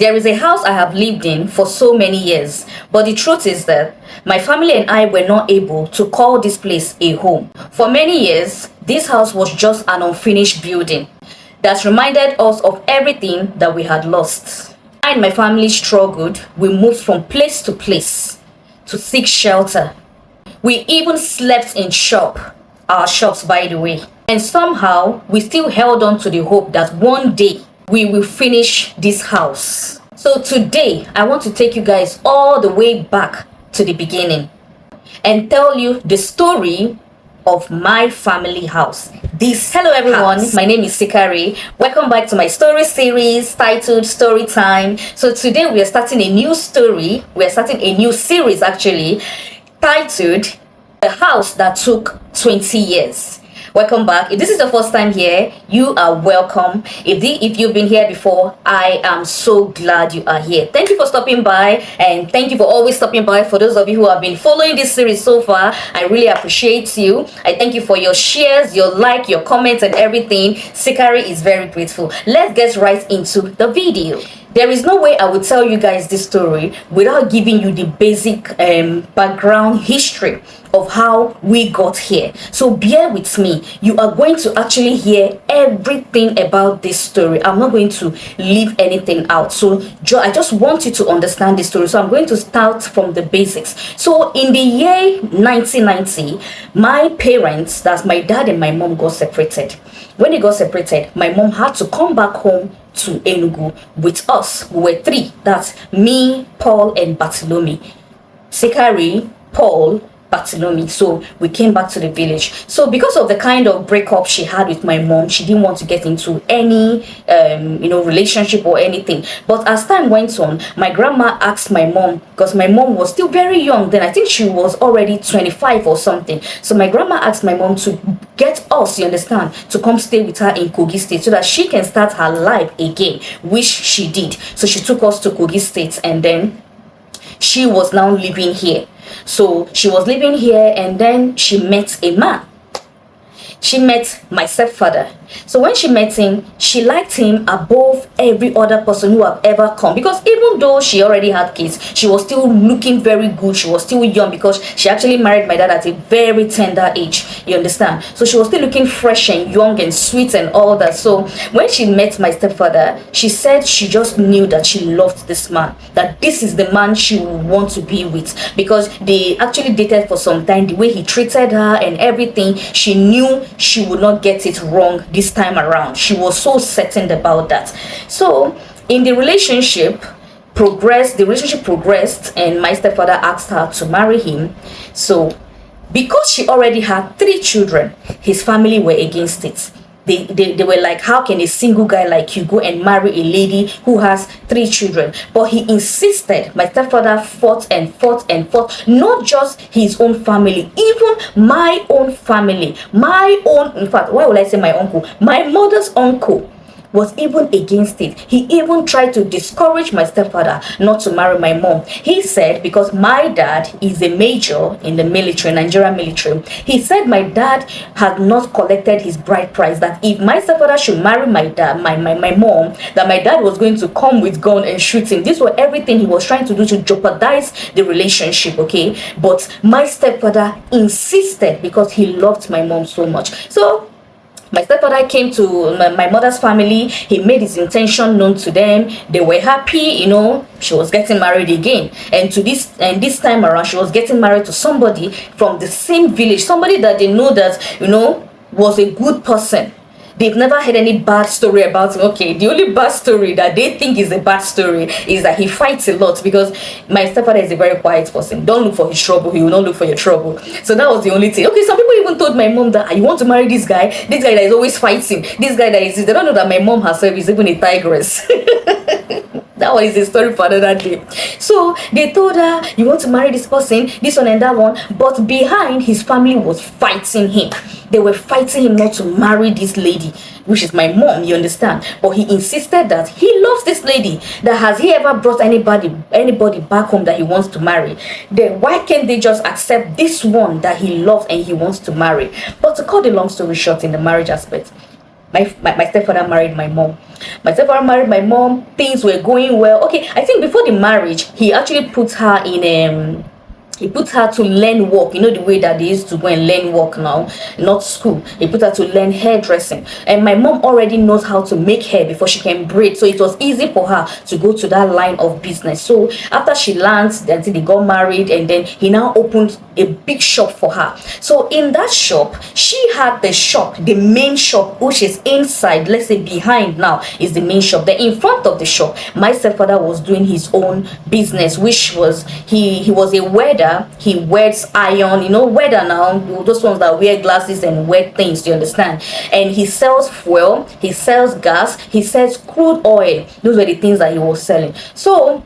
There is a house I have lived in for so many years, but the truth is that my family and I were not able to call this place a home. For many years, this house was just an unfinished building that reminded us of everything that we had lost. I and my family struggled. We moved from place to place to seek shelter. We even slept in our shops by the way. And somehow, we still held on to the hope that one day we will finish this house. So today, I want to take you guys all the way back to the beginning and tell you the story of my family house. Hello everyone, my name is Sikari. Welcome back to my story series titled Storytime. So today we are starting a new story. We are starting a new series actually, titled The House That Took 20 Years. Welcome back. If this is the first time here, you are welcome. If you've been here before, I am so glad you are here. Thank you for stopping by, and thank you for always stopping by. For those of you who have been following this series so far, I really appreciate you. I thank you for your shares, your like, your comments and everything. Sikari is very grateful. Let's get right into the video. There is no way I would tell you guys this story without giving you the basic background history of how we got here. So bear with me. You are going to actually hear everything about this story. I'm not going to leave anything out. So I just want you to understand this story. So I'm going to start from the basics. So in the year 1990, my parents, that's my dad and my mom, got separated. When they got separated, my mom had to come back home to Enugu with us. We were three. That's me, Paul, and Bartholomew. Sikari, Paul, Bartholomew. So we came back to the village. So because of the kind of breakup she had with my mom, she didn't want to get into any relationship or anything. But as time went on, my grandma asked my mom, because my mom was still very young then, I think she was already 25 or something. So my grandma asked my mom to get us, you understand, to come stay with her in Kogi State so that she can start her life again, which she did. So she took us to Kogi State, and then she was now living here. So she was living here, and then she met a man. She met my stepfather. So when she met him, she liked him above every other person who have ever come, because even though she already had kids, she was still looking very good. She was still young because she actually married my dad at a very tender age, you understand. So she was still looking fresh and young and sweet and all that. So when she met my stepfather, she said she just knew that she loved this man, that this is the man she would want to be with, because they actually dated for some time. The way he treated her and everything, she knew she would not get it wrong this time around. She was so certain about that. So in the relationship progressed, and my stepfather asked her to marry him. So because she already had 3 children, his family were against it. They were like, how can a single guy like you go and marry a lady who has 3 children? But he insisted. My stepfather fought and fought and fought. Not just his own family, even my own family. In fact, why would I say my uncle? My mother's uncle was even against it. He even tried to discourage my stepfather not to marry my mom. He said, because my dad is a major in the military, Nigerian military, he said my dad had not collected his bride price, that if my stepfather should marry my dad, my mom, that my dad was going to come with gun and shoot him. This was everything he was trying to do to jeopardize the relationship, okay? But my stepfather insisted because he loved my mom so much. So my stepfather came to my mother's family. He made his intention known to them. They were happy, she was getting married again. And this time around, she was getting married to somebody from the same village, somebody that they know that, was a good person. They've never heard any bad story about him. Okay, the only bad story that they think is a bad story is that he fights a lot, because my stepfather is a very quiet person. Don't look for his trouble. He will not look for your trouble. So that was the only thing. Okay, some people even told my mom that, you want to marry this guy that is always fighting. This guy that is, they don't know that my mom herself is even a tigress. That was a story for another day. So they told her, you want to marry this person, this one and that one. But behind, his family was fighting him. They were fighting him not to marry this lady, which is my mom, you understand. But he insisted that he loves this lady. That has he ever brought anybody back home that he wants to marry? Then why can't they just accept this one that he loves and he wants to marry? But to cut the long story short, in the marriage aspect, My stepfather married my mom. My stepfather married my mom. Things were going well. Okay, I think before the marriage, he actually put her in he put her to learn work, you know, the way that they used to go and learn work now, not school. He put her to learn hairdressing, and my mom already knows how to make hair before she can braid, so it was easy for her to go to that line of business. So after she learned, then they got married, and then he now opened a big shop for her. So in that shop, she had the shop, the main shop, which is inside, let's say behind now is the main shop. Then in front of the shop, my stepfather was doing his own business, which was he was a welder. He wears iron, you know, welder now, those ones that wear glasses and wear things, you understand? And he sells fuel, he sells gas, he sells crude oil. Those were the things that he was selling. So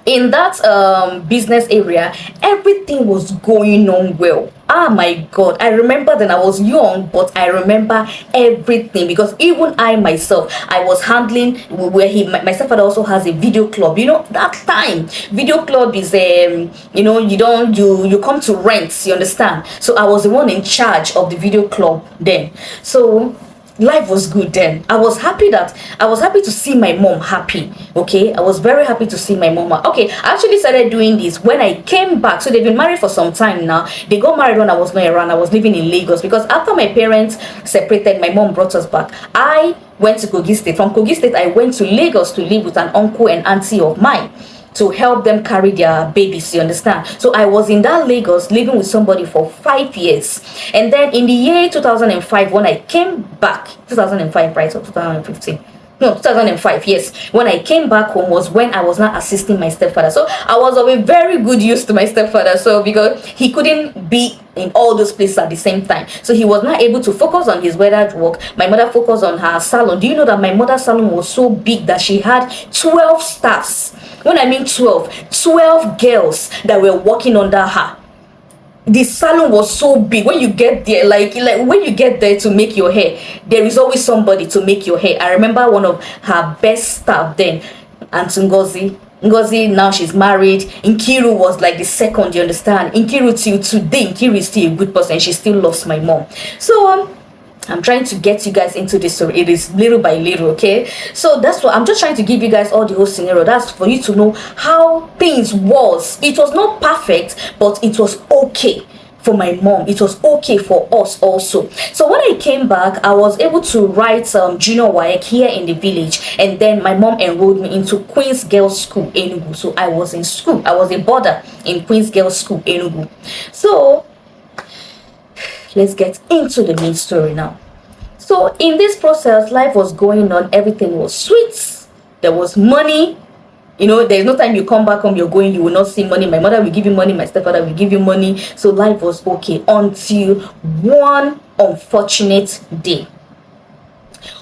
in that business area, everything was going on well. Ah, my God, I remember then I was young, but I remember everything, because even I myself, I was handling where my stepfather also has a video club. You know, that time video club is you know, you come to rent, you understand? So I was the one in charge of the video club then. So life was good then. I was happy to see my mom happy. Okay, I was very happy to see my mom. Okay, I actually started doing this when I came back. So they've been married for some time now. They got married when I was not around. I was living in Lagos, because after my parents separated, my mom brought us back. I went to Kogi State. From Kogi State, I went to Lagos to live with an uncle and auntie of mine, to help them carry their babies, you understand? So I was in that Lagos living with somebody for 5 years. And then in the year 2005, when I came back, 2005, right, or 2015? No, 2005, yes. When I came back home was when I was not assisting my stepfather. So I was of a very good use to my stepfather. So because he couldn't be in all those places at the same time, so he was not able to focus on his weather work. My mother focused on her salon. Do you know that my mother's salon was so big that she had 12 staffs? When I mean 12 girls that were working under her. The salon was so big. When you get there, like when you get there to make your hair, there is always somebody to make your hair. I remember one of her best staff then, Auntie Ngozi, now she's married. Nkiru was like the second, you understand? Nkiru till today, Nkiru is still a good person. She still loves my mom. So I'm trying to get you guys into this story. It is little by little, okay? So that's what I'm just trying to give you guys all the whole scenario. That's for you to know how things was. It was not perfect, but it was okay for my mom. It was okay for us also. So when I came back, I was able to write junior WAEC here in the village, and then my mom enrolled me into Queen's Girls School Enugu. So I was in school. I was a boarder in Queen's Girls School Enugu. So let's get into the main story now. So in this process, life was going on, everything was sweet, there was money. You know, there's no time you come back home, you will not see money. My mother will give you money, my stepfather will give you money. So life was okay until one unfortunate day.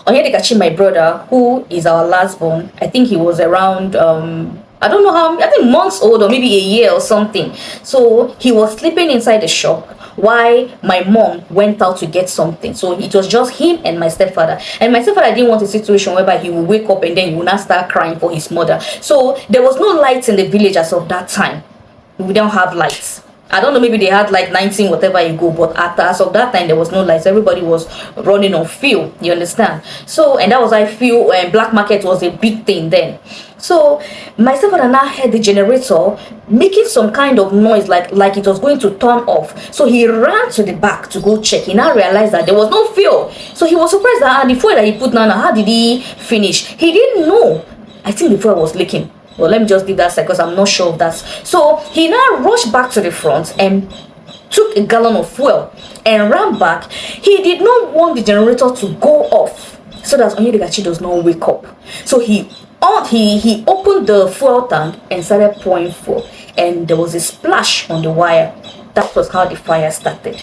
Onyedikachi, my brother, who is our last born, I think he was around I don't know how, I think months old or maybe a year or something. So he was sleeping inside the shop while my mom went out to get something. So it was just him and my stepfather. And my stepfather didn't want a situation whereby he will wake up and then he will not start crying for his mother. So there was no lights in the village as of that time. We don't have lights. I don't know, maybe they had like 19 whatever you go, but as of that time there was no lights. Everybody was running on fuel, you understand? So, and that was why fuel and black market was a big thing then. So my stepfather now heard the generator making some kind of noise, like it was going to turn off. So he ran to the back to go check. He now realized that there was no fuel. So he was surprised that the fuel that he put down, how did he finish? He didn't know. I think the fuel was leaking. Well, let me just leave that aside because I'm not sure of that. So he now rushed back to the front and took a gallon of fuel and ran back. He did not want the generator to go off so that Onyedikachi does not wake up. So he opened the fuel tank and started pouring fuel, and there was a splash on the wire. That was how the fire started.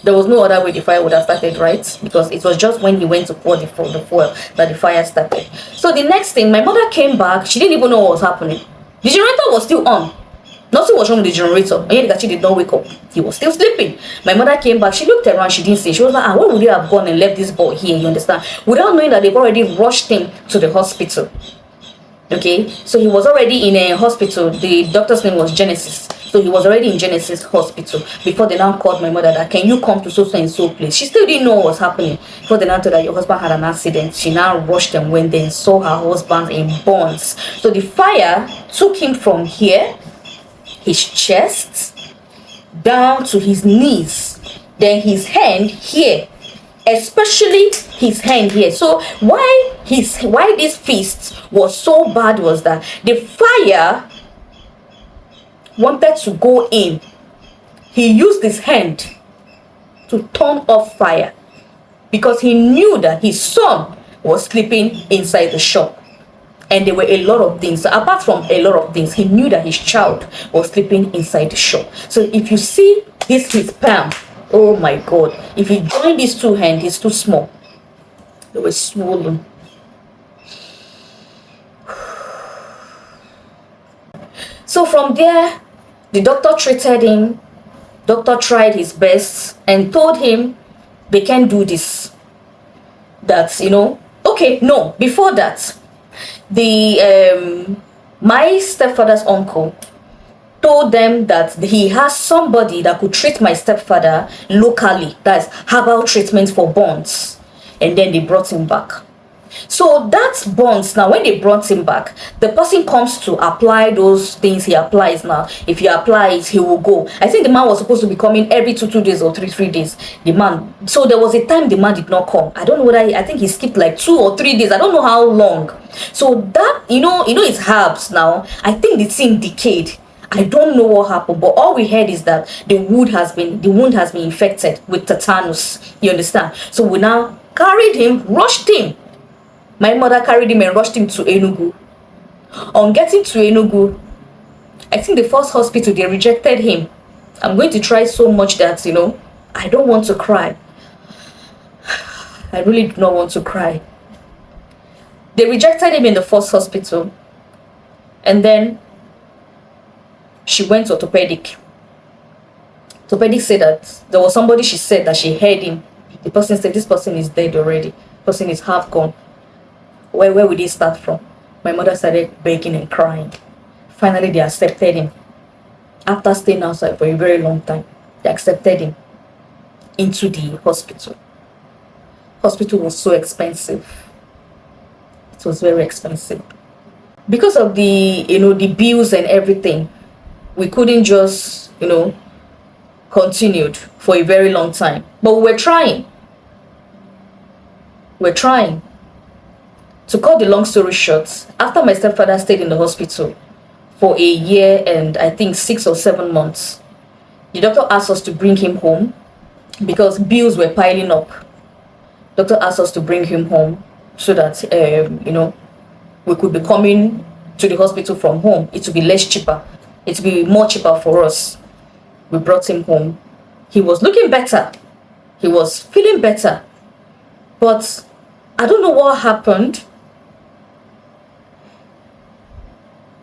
There was no other way the fire would have started, right? Because it was just when he went to pour the fuel that the fire started. So the next thing, my mother came back. She didn't even know what was happening. The generator was still on. Nothing was wrong with the generator. Onyedikachi did not wake up. He was still sleeping. My mother came back. She looked around. She didn't see. She was like, why would they have gone and left this boy here? You understand? Without knowing that they've already rushed him to the hospital. Okay, so he was already in a hospital. The doctor's name was Genesis. So he was already in Genesis Hospital before they now called my mother that, can you come to so and so place? She still didn't know what was happening. Before they now told her your husband had an accident, she now rushed and went there and saw her husband in burns. So the fire took him from here, his chest, down to his knees, then his hand here, especially his hand here. So why this fist was so bad was that the fire wanted to go in. He used his hand to turn off fire because he knew that his son was sleeping inside the shop. And there were a lot of things. So apart from a lot of things, he knew that his child was sleeping inside the shop. So if you see this, his palm, oh my God, if you join these two hands, it's too small. They were swollen. So from there, the doctor treated him. Doctor tried his best and told him they can't do this. That, okay, no, before that, my stepfather's uncle told them that he has somebody that could treat my stepfather locally, that's herbal treatment for burns. And then they brought him back. So that's burns. Now when they brought him back, the person comes to apply those things he applies. Now if he applies, he will go. I think the man was supposed to be coming every 2 days or 3 days. The man, so there was a time the man did not come. I don't know whether I think he skipped like 2 or 3 days. I don't know how long. So that it's herbs. Now I think the thing decayed. I don't know what happened, but all we heard is that the wound has been infected with tetanus. You understand? So we now carried him, rushed him. My mother carried him and rushed him to Enugu. On getting to Enugu, I think the first hospital, they rejected him. I'm going to try so much that, I don't want to cry. I really do not want to cry. They rejected him in the first hospital. And then she went to orthopedic. Orthopedic said that there was somebody, she said that she heard him. The person said, this person is dead already. The person is half gone. Where would he start from? My mother started begging and crying. Finally, they accepted him. After staying outside for a very long time, they accepted him into the hospital. Hospital was so expensive. It was very expensive. Because of the bills and everything, we couldn't just, continued for a very long time. But we were trying. We're trying. To cut the long story short, after my stepfather stayed in the hospital for a year and I think 6 or 7 months, the doctor asked us to bring him home because bills were piling up. Doctor asked us to bring him home so that we could be coming to the hospital from home. It would be less cheaper. It would be more cheaper for us. We brought him home. He was looking better. He was feeling better. But I don't know what happened.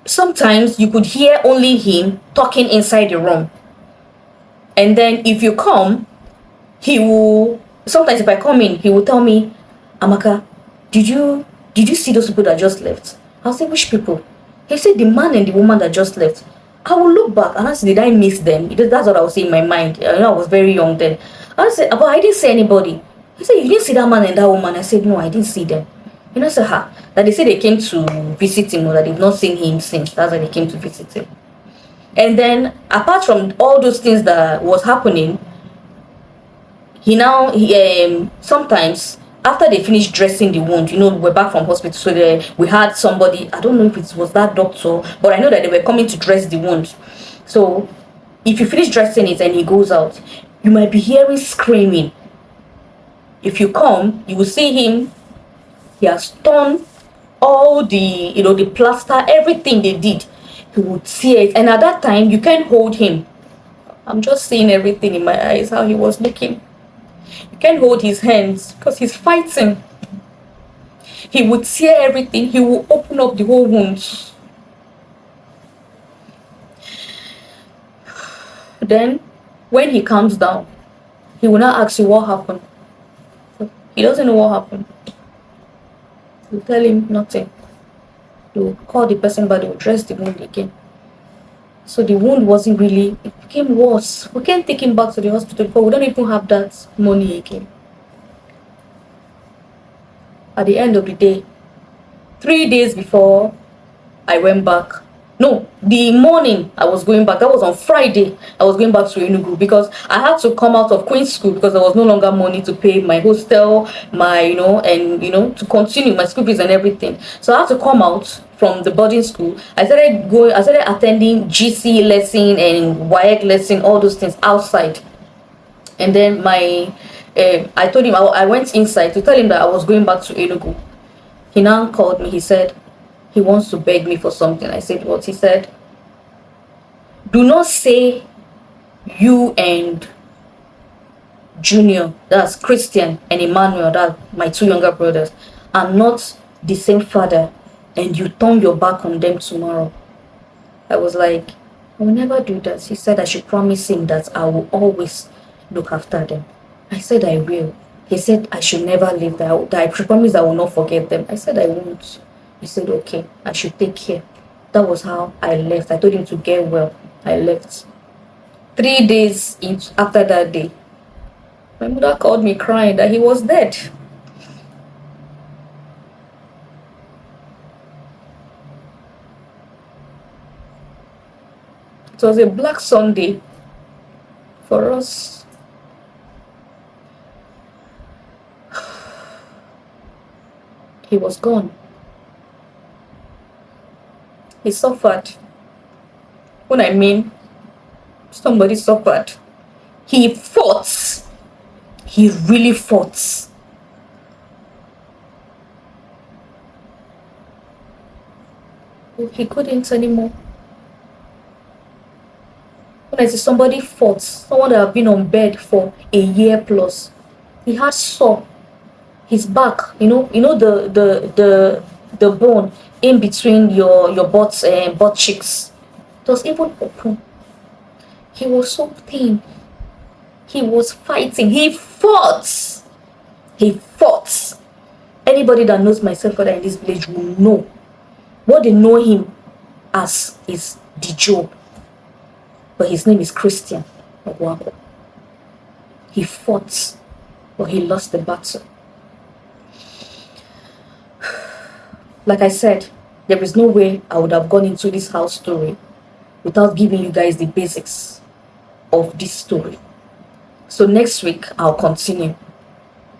Sometimes you could hear only him talking inside the room. And then if you come, sometimes if I come in, he will tell me, Amaka, did you see those people that just left? I'll say, which people? He said, the man and the woman that just left. I will look back and I said, did I miss them? That's what I was saying in my mind. I was very young then. I said, but I didn't see anybody. He said, you didn't see that man and that woman? I said, no, I didn't see them. I said, that they said they came to visit him or that they've not seen him since. That's why they came to visit him. And then, apart from all those things that was happening, sometimes, after they finished dressing the wound, we're back from hospital, so we had somebody, I don't know if it was that doctor, but I know that they were coming to dress the wound. So, if you finish dressing it and he goes out, you might be hearing screaming. If you come, you will see him. He has torn all the plaster, everything they did. He would tear it. And at that time, you can't hold him. I'm just seeing everything in my eyes, how he was looking. You can't hold his hands because he's fighting. He would tear everything. He will open up the whole wounds. Then, when he comes down, he will not ask you what happened. He doesn't know what happened. You tell him nothing. You call the person, but they will dress the wound again. So the wound wasn't really, it became worse. We can't take him back to the hospital because we don't even have that money again. At the end of the day, 3 days before I went back, no, the morning I was going back, that was on Friday, I was going back to Enugu because I had to come out of Queen's School because there was no longer money to pay my hostel, my, and, to continue my school fees and everything. So I had to come out from the boarding school. I started attending GC lesson and WAEC lesson, all those things outside. And then I told him, I went inside to tell him that I was going back to Enugu. He now called me. He said he wants to beg me for something. I said, what? He said, do not say you and Junior, that's Christian, and Emmanuel, that's my two younger brothers, are not the same father, and you turn your back on them tomorrow. I was like, I will never do that. He said I should promise him that I will always look after them. I said I will. He said I should never leave, that I promise I will not forget them. I said I won't. He said okay, I should take care. That was how I left. I told him to get well. I left. 3 days after that day, my mother called me crying that he was dead. It was a Black Sunday for us. He was gone. He suffered. When I mean somebody suffered, he fought. He really fought. He couldn't anymore. When I say somebody fought, someone that have been on bed for a year plus, he had sore. His back, the bone in between your butt and butt cheeks, it was even open. He was so thin. He was fighting. He fought. Anybody that knows my stepfather in this village will know. What they know him as is the Joe, but his name is Christian Ogwako. He fought, but he lost the battle. Like I said, there is no way I would have gone into this house story without giving you guys the basics of this story. So next week, I'll continue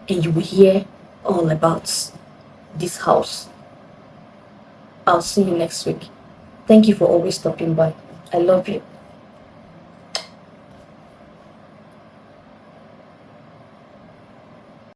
and you will hear all about this house. I'll see you next week. Thank you for always stopping by. I love you.